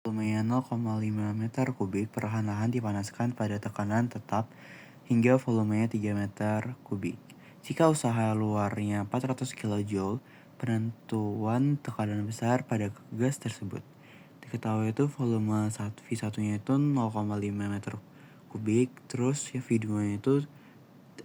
volumenya 0,5 meter kubik perlahan-lahan dipanaskan pada tekanan tetap hingga volumenya 3 meter kubik. Jika usaha luarnya 400 kJ, penentuan tekanan besar pada gas tersebut. Diketahui itu volume V1-nya itu 0,5 meter kubik, terus ya V2-nya itu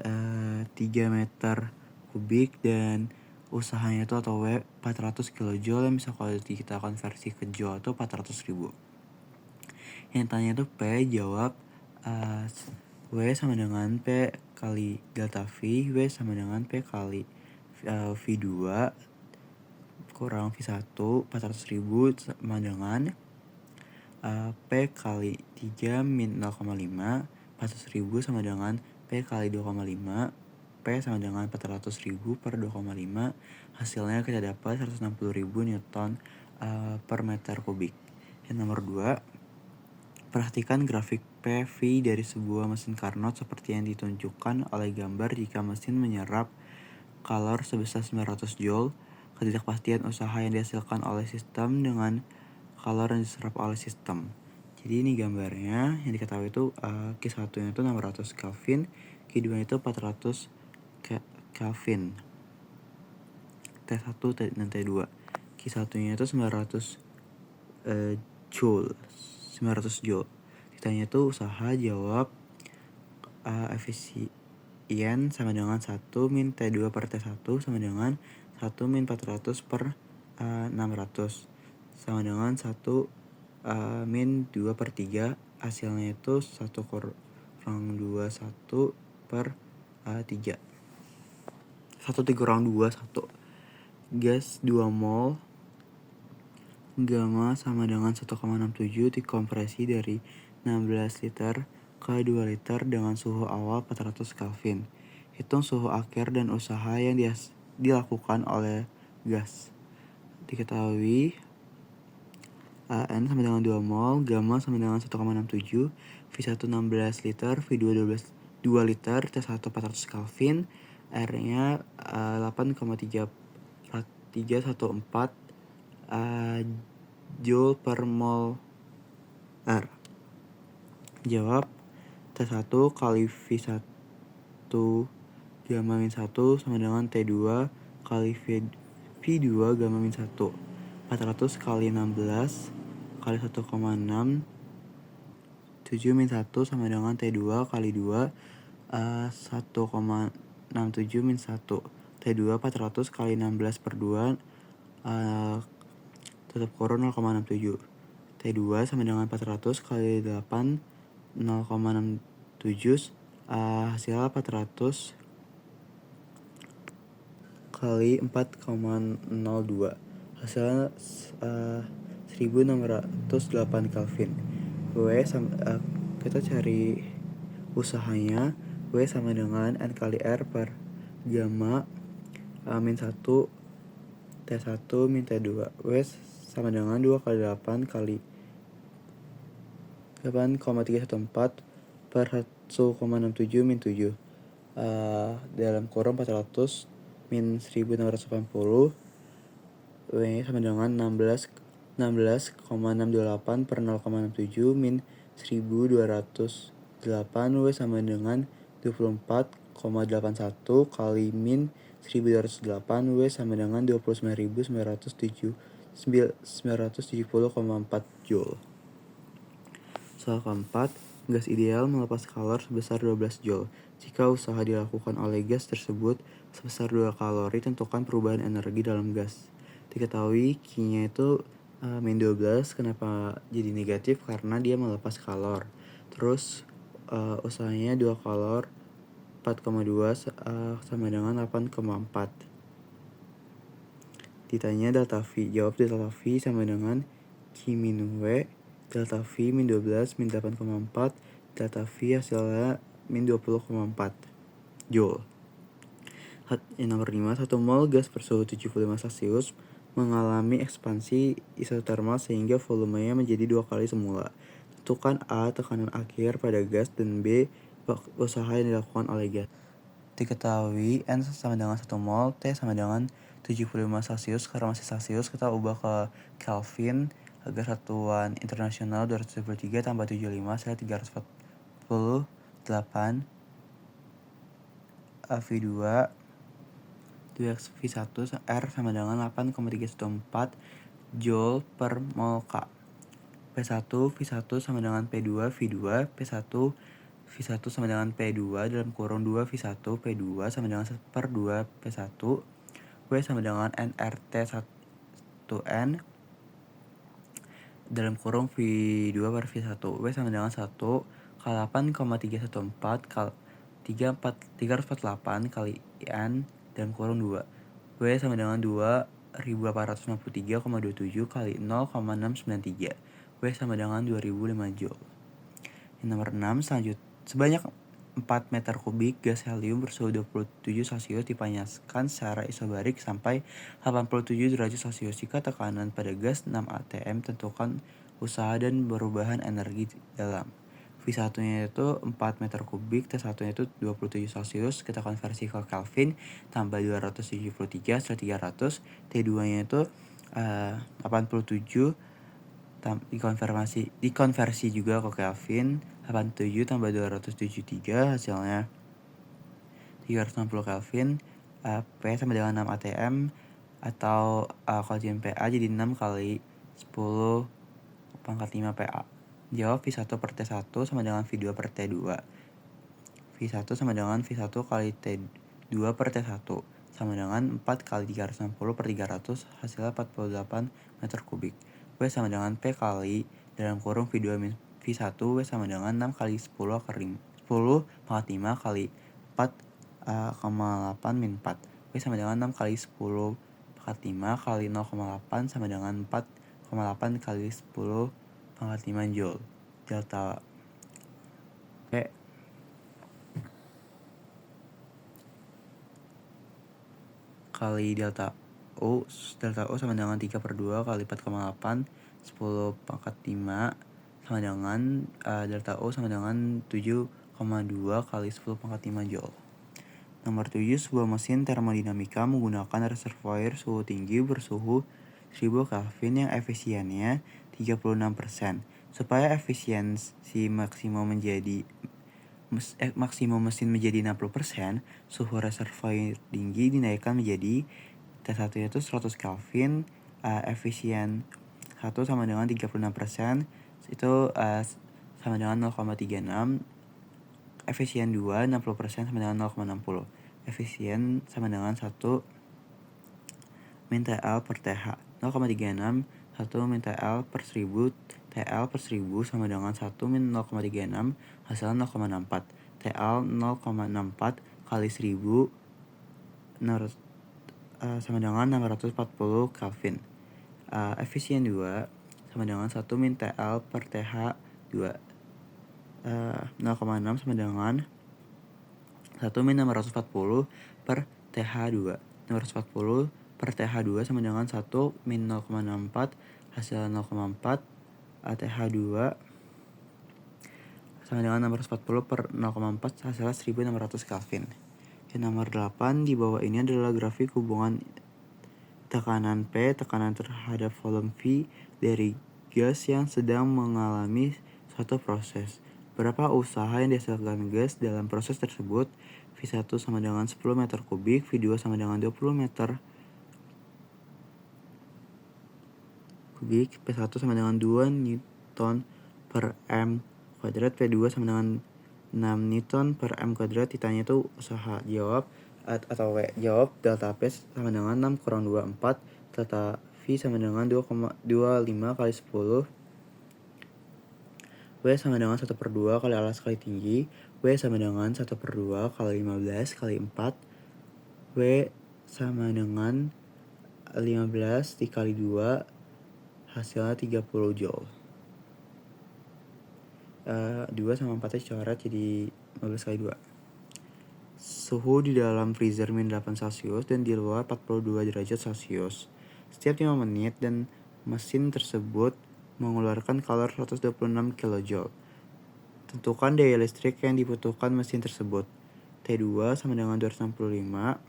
3 meter kubik, dan usahanya itu atau W 400 kJ yang bisa kalau kita konversi ke joule itu 400.000. Yang tanya itu P, jawab W sama dengan P kali delta V, W sama dengan P kali V2 kurang V1 400.000 sama dengan P kali 3 min 0,5, 400.000 sama dengan P kali 2,5, P sama dengan 400.000 per 2,5, hasilnya kita dapat 160.000 Newton per meter kubik. Yang nomor 2, perhatikan grafik PV dari sebuah mesin Carnot seperti yang ditunjukkan oleh gambar. Jika mesin menyerap kalor sebesar 900 Joule, ketidakpastian usaha yang dihasilkan oleh sistem dengan kalor yang diserap oleh sistem. Jadi ini gambarnya, yang diketahui itu Q1 itu 600 Kelvin, Q2 itu 400 Kelvin, T1 dan T2. Q1 nya itu 900 Joule, 900 Joule. Ditanya itu usaha, jawab efisien sama dengan 1 min T2 per T1 sama dengan 1 min 400 per 600 sama dengan 1 min 2 per 3. Hasilnya itu 1 kurang 2, 1 per 3. 1 kurang 2, 1. Gas 2 mol gamma sama dengan 1,67 dikompresi dari 16 liter ke 2 liter dengan suhu awal 400 Kelvin. Hitung suhu akhir dan usaha yang dilakukan oleh gas. Diketahui N sama dengan 2 mol, gamma sama dengan 1,67, V1 16 liter, V2 2 liter, T1 400 Kelvin, R-nya 8,314 Joule per mol R. Jawab T1 kali V1 gamma min 1 sama dengan T2 kali V2 gamma min 1. 400 kali 16 kali 1,6, 7 min 1 sama dengan T2 kali 2, 1,67 min 1. T2 400 kali 16 per 2, tutup kurung 0,67. T2 sama dengan 400 kali 8, 0,67, hasil 400 kali 4,02. Hasilnya 1608 Kelvin. Kita cari usahanya. W sama dengan N kali R per gamma min 1 T1 min T2. W sama dengan 2 kali 8 kali 8,314 per 1,67 min 7. Dalam kurung 400 min 1680. W sama dengan 16,628 per 0,67 min 1208. W sama dengan 24,81 kali min 1208. W sama dengan 29.970,4 Joule. Soal keempat, gas ideal melepas kalor sebesar 12 Joule. Jika usaha dilakukan oleh gas tersebut sebesar 2 kalori, tentukan perubahan energi dalam gas. Diketahui Q-nya itu min 12. Kenapa jadi negatif? Karena dia melepas kalor. Terus usahanya 2 kalor, 4,2 sama dengan 8,4. Ditanya delta V, jawab delta V sama dengan Q min W, delta V min 12 min 8,4, delta V hasilnya min 20,4 Joule. Nomor 5, 1 mol gas bersuhu 75 Celcius mengalami ekspansi isotermal sehingga volumenya menjadi 2 kali semula. Tentukan A, tekanan akhir pada gas, dan B, usaha yang dilakukan oleh gas. Diketahui N sama dengan 1 mol, T sama dengan 75 Celcius. Karena masih Celcius, kita ubah ke Kelvin. agar satuan internasional 273 tambah 75 hasilnya 348 V2 2x V1 R sama dengan 8,314 Joule per mol K. P1 V1 sama dengan P2 V2 P1 V1 sama dengan P2 dalam kurung 2 V1 P2 sama dengan 1/2 P1 W sama dengan nRT 1N dalam kurung V2 per V1 W sama dengan 1 kali 8,314 kali 348 kali N dalam kurung 2 W sama dengan 2853,27 kali 0,693 W sama dengan 2005 Joule. Yang nomor 6 selanjutnya sebanyak 4 meter kubik gas helium bersuhu 27 Celcius dipanaskan secara isobarik sampai 87 derajat Celcius. Jika tekanan pada gas 6 atm, tentukan usaha dan perubahan energi dalam. V1 nya itu 4 meter kubik, T1 nya itu 27 Celcius, kita konversi ke Kelvin, tambah 273 setelah 300, T2 nya itu 87, dikonversi juga ke Kelvin, 87 tambah 273 hasilnya 360 Kelvin. P sama dengan 6 atm atau kalau PA jadi 6 kali 10 pangkat 5 PA. Jawab V1 per T1 sama dengan V2 per T2. V1 sama dengan V1 kali T2 per T1 sama dengan 4 kali 360 per 300 hasilnya 48 meter kubik. W sama dengan P kali dalam kurung V2 min V1 W sama dengan 6 kali 10 pangkat 5 kali 4,8 min 4. W sama dengan 6 kali 10 pangkat 5 kali 0,8 sama dengan 4,8 kali 10 pangkat 5 Joule. Delta P kali delta U sama dengan 3/2 kali 4,8 10 pangkat 5 sama dengan delta U sama dengan 7,2 kali 10 pangkat 5 Joule. Nomor 7, sebuah mesin termodinamika menggunakan reservoir suhu tinggi bersuhu 1000 Kelvin yang efisiennya 36%. Supaya efisiensi maksimum mesin menjadi 60%, suhu reservoir tinggi dinaikkan menjadi T1 yaitu 100 Kelvin, efisien 1 sama dengan 36%, itu sama dengan 0,36, efisien 2 60% sama dengan 0,60, efisien sama dengan 1 min TL per TH, 0,36 1 min TL per 1000, TL per 1000 sama dengan 1 min 0,36 hasilnya 0,64, TL 0,64 kali 1000 sama dengan 640 Kelvin. Efisien 2 sama dengan 1 min TL per TH 2, 0,6 sama dengan 1 min 640 per TH 2, 640 per TH 2 sama dengan 1 min 0,64 hasil 0,4 TH 2 sama dengan 640 per 0,4 hasilnya 1600 Kelvin. Yang nomor 8, di bawah ini adalah grafik hubungan tekanan P, tekanan terhadap volume V dari gas yang sedang mengalami suatu proses. Berapa usaha yang dihasilkan gas dalam proses tersebut? V1 sama dengan 10 meter kubik, V2 sama dengan 20 meter kubik, P1 sama dengan 2 Newton per M kuadrat, P2 sama dengan 6 Newton per M kuadrat. Ditanya itu usaha. Jawab atau W. Jawab delta P sama dengan 6 kurang 2, 4. Delta V sama dengan 2,25 kali 10. W sama dengan 1/2 kali alas kali tinggi. W sama dengan 1/2 kali 15 kali 4. W sama dengan 15 dikali 2 hasilnya 30 Joule. 2 sama 4 coret jadi 15 kali 2. Suhu di dalam freezer min 8 Celcius dan di luar 42 derajat Celcius. Setiap 5 menit dan mesin tersebut mengeluarkan kalor 126 kJ. Tentukan daya listrik yang dibutuhkan mesin tersebut. T2 sama dengan 265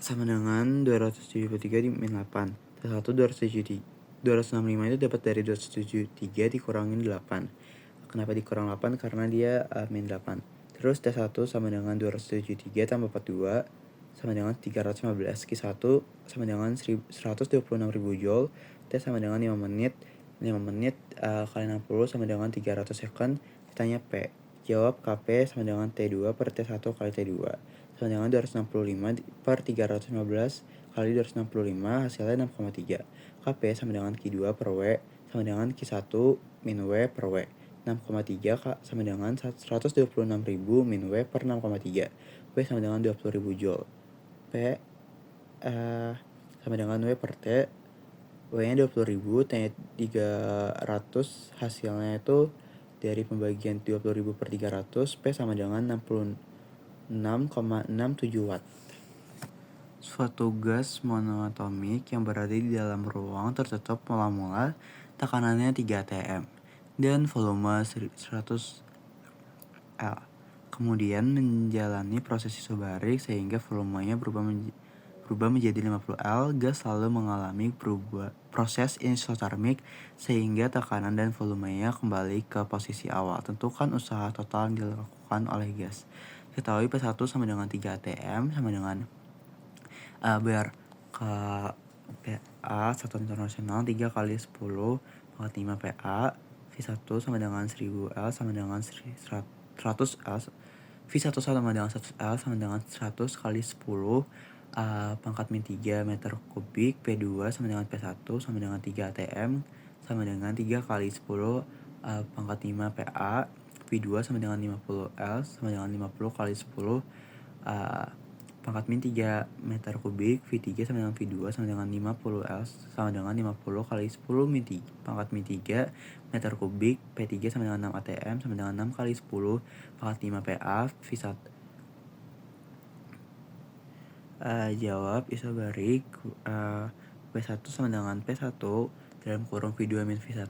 sama dengan 273 min 8. T1 273 265 itu dapat dari 273 dikurangin 8. Kenapa dikurang 8? Karena dia min 8. Terus T1 sama dengan 273 tambah 42 sama dengan 315. Q1 sama dengan 126.000 Joule. T sama dengan 5 menit. 5 menit kali 60 sama dengan 300 second. Ditanya P. Jawab KP sama dengan T2 per T1 kali T2 sama dengan 265 per 315 kali 265 hasilnya 6,3. KP sama dengan Q2 per W sama dengan Q1 min W per W. 6,3 sama dengan 126.000 min W per 6,3. W sama dengan 20.000 Joule. P sama dengan W per T. W nya 20.000, T nya 300, hasilnya itu dari pembagian 20.000 per 300, P sama dengan 66,67 Watt. Suatu gas monoatomik yang berada di dalam ruang tertutup mula-mula tekanannya 3 atm dan volume 100 L. Kemudian menjalani proses isobarik sehingga volumenya berubah menjadi 50 L. Gas lalu mengalami proses isotermik sehingga tekanan dan volumenya kembali ke posisi awal. Tentukan usaha total yang dilakukan oleh gas. Ketahui P1 sama dengan 3 atm sama dengan biar ke PA satuan internasional 3 kali 10 pangkat 5 PA. V1 sama dengan 1000 L sama dengan 100 L. V1 sama dengan 100 L sama dengan 100 kali 10 pangkat min 3 meter kubik. P2 sama dengan P1 sama dengan 3 atm sama dengan 3 kali 10 pangkat 5 PA. V2 sama dengan 50 L sama dengan 50 kali 10 pangkat min 3 meter kubik. V3 sama dengan V2 sama dengan 50 L sama dengan 50 kali 10 pangkat min 3 meter kubik. P3 sama dengan 6 atm sama dengan 6 kali 10 pangkat 5 PA. V1 jawab isobarik. W1 sama dengan P1 dalam kurung V2 min V1.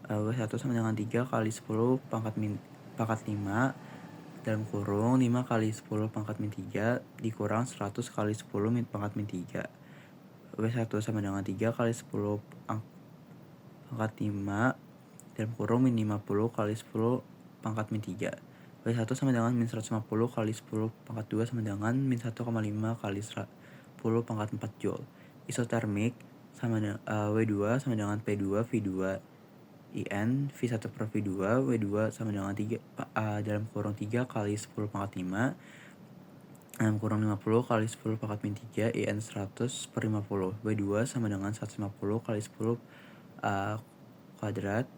W1 sama dengan 3 kali 10 pangkat 5 dalam kurung 5 kali 10 pangkat min 3 dikurang 100 kali 10 pangkat min 3. W1 sama dengan 3 kali 10 pangkat 5 dalam kurung min 50 kali 10 pangkat min 3. W1 sama dengan min 150 kali 10 pangkat 2 sama dengan min 1,5 kali 10 pangkat 4 Joule. Isotermik sama W2 sama dengan P2 V2 IN V1 per V2. W2 sama dengan 3 dalam kurung 3 kali 10 pangkat 5 dalam kurung 50 kali 10 pangkat min 3 IN 100 per 50. W2 sama dengan 150 kali 10 kuadrat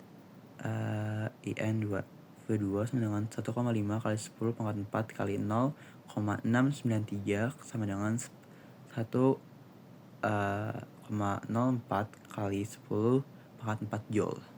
IN 2. W2 sama dengan 1,5 kali 10 pangkat 4 kali 0,693 sama dengan 1,04 kali 10 pangkat 4 Joule.